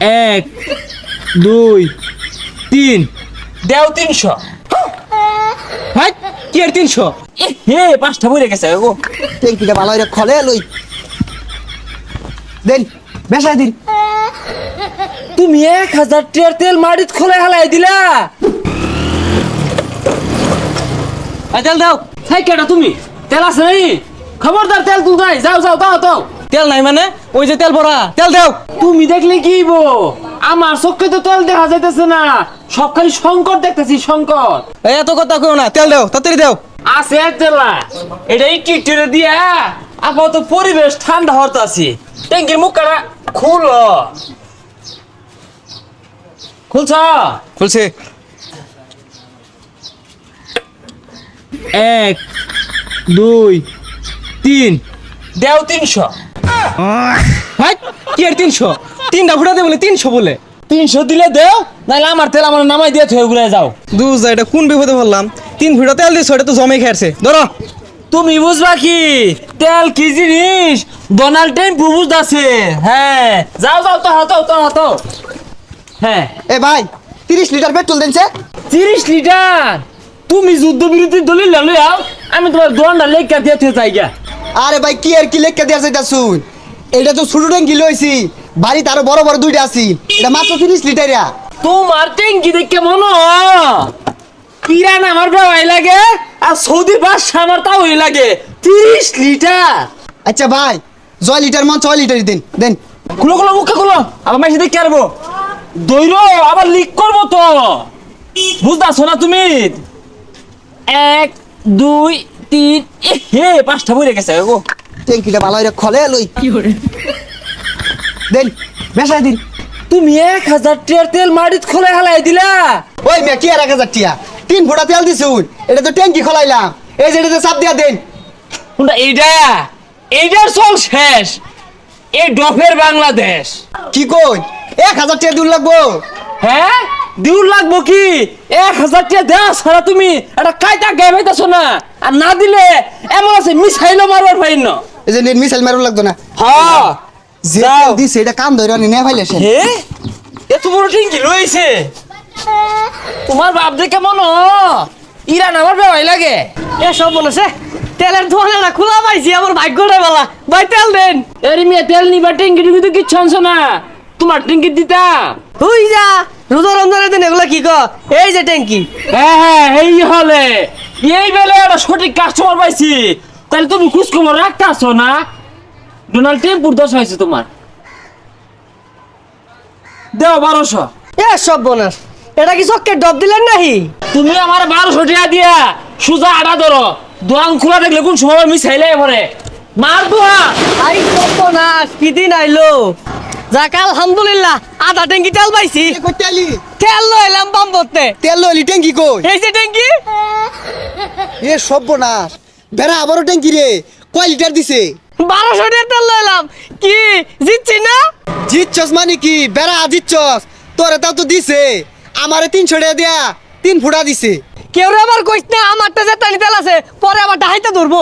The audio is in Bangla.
এক দুই তিন দেও 300। ভাই কি আর 300? হে 5টা বইরে গেছে গো। ট্যাঙ্কিটা ভালো করে খলে লই দেন বেসাই দিন। তুমি 1000 টাকার তেল মাটিত খোলা হালাই দিলা। তেল দাও। হাই কেডা তুমি? তেল আছে নাই? খবরদার তেল তুল নাই। যাও যাও দাও দাও। তেল নাই মানে ওই যে তেল ভরা, তেল দাও। তুমি দেখলে কি হইব? আমার চোখে তো তেল দেখা যাইতেছে না, সব খালি সংকট দেখতেছি সংকট। এই এত কথা কইও না, তেল দাও তাড়াতাড়ি দাও। আছে তেলা, এটা টিটরে দিয়া আপাতত পরিবেশ ঠান্ডা হতে আছে। ট্যাঙ্কির মুখটা খুলো। খুলছ? খুলছে। এক দুই তিন দেও 300। ভাই কি আর 300? তিনটা ফুটাতে বলে 300 বলে। 300 দিলে দেও, নাহলে আমার তেল আমার নামাই দিয়ে থয়ে ঘুরে যাও। দুজ এটা কোন বিপদে পড়লাম? 3 ফুটা তেল দিছ, এটা তো জমে খেয়েছে। ধরো তুমি বুঝবা কি তেল কি জিনিস? ডোনাল্ড ট্রাম্প বুঝতাছে। হ্যাঁ যাও যাও তো হতো তো হতো। হ্যাঁ এ ভাই 30 লিটার পেট্রোল দেনছে। 30 লিটার? তুমি যুদ্ধ বিরতি দলিল লই আও, আমি তোমার দোনটা লেখা দিয়ে থয়ে যাই গা। আরে ভাই কি আর কি লেখা দেয়া যাইতা শুন, এটা তো ছোট ট্যাঙ্কি লইছি, বাড়িতে আরো বড় বড় দুইটা আছি, এটা মাত্র 30 লিটারিয়া। তোমার ট্যাঙ্কি দেখে মনে ইরান আমার বেওয়াই লাগে, আর সৌদি বাদশা আমার তাও লাগে। 30 লিটার? আচ্ছা ভাই 6 লিটার মান 6 লিটারই দেন দেন। খুলো খুলো মুখে খুলো, আবার মাইসে দেখে আরবো দৈর আবার লিক করবো তো, বুঝতেছো না তুমি? 1 2 3 হে 5টা বইরে গেছে গো। ট্যাঙ্কিটা ভালো করে খলে লই দেন বেসাই দিন। তুমি 1000 টাকার তেল মাটিত খোলা হালাই দিলা। ওই মে কি আর 1000 টিয়া 3 ফুটা তেল দিছুন, এটা তো ট্যাঙ্কি খলাইলাম, এই যে এটাতে চাপ দিয়া দেন। কোনটা এইটার চল শেষ। এই ডফের বাংলাদেশ। কি কই 1000 টিয়া দূর লাগবো? হ্যাঁ দিউর লাগবো কি? 1000 টাকা দেওয়া ছাড়া তুমি একটা কায়দা গায়ে পাইতেছো না, আর না দিলে এমন আছে মিসাইলও মারবার পাই না। এই যে মিসাইল মারুন লাগতো না। হ্যাঁ যে যাও। তেল দিছে এটা কাম ধরে নে ফাইলেছে। হে এত বড় টিঙ্কি লইছে তোমার বাপ দেখে মনো ইরান আমার বেওয়াই লাগে। এ সব বলেছে তেলের দোকানটা খোলা পাইছি, আমার ভাগ্যটা বলা। ভাই তেল দেন। এরি মেয়ে তেল নিবা টিঙ্কি টিঙ্কি তো কিচ্ছু আনছো না, তোমার টিঙ্কি দিতা। তুই যা রোজা রমজানের দিন এগুলা কি কর? এই যে ট্যাঙ্কি। হ্যাঁ হ্যাঁ এই হলে এই বেলে একটা সঠিক কাস্টমার পাইছি। তাহলে তুমি খোঁজ খবর রাখতেছো না? ডোনাল্ড ট্রাম্পুর দোষ হয়েছে তোমার। দেও 1200। এ সব বোনাস, এটা কি চক্কের ডব দিলেন নাহি? তুমি আমার 1200 টাকা দিয়া সুজা আড়া ধরো, দোয়ান খোলা দেখলে কোন সময় মিসাইলে পরে মার দোয়া। আই সব বোনাস কি দিন আইলো? যাক আলহামদুলিল্লাহ আধা ট্যাঙ্কি তেল পাইছি। কই তেলি তেল লইলাম পাম্পতে। তেল লইলি ট্যাঙ্কি কই? এই যে ট্যাঙ্কি। এ সর্বনাশ, বেড়া আবারও ট্যাঙ্কি রে। কয় লিটার দিছে? 1200 টাকা তেল লইলাম। কি জিতছি না? জিতছস মানে কি? বেড়া জিতছস, তোরে তাও তো দিছে, আমারে 300 টাকা দিয়া 3 ফুটা দিছে। কেউ আবার কইস না আমারটা যে তেল আছে, পরে আমার হাইতে ধরবো।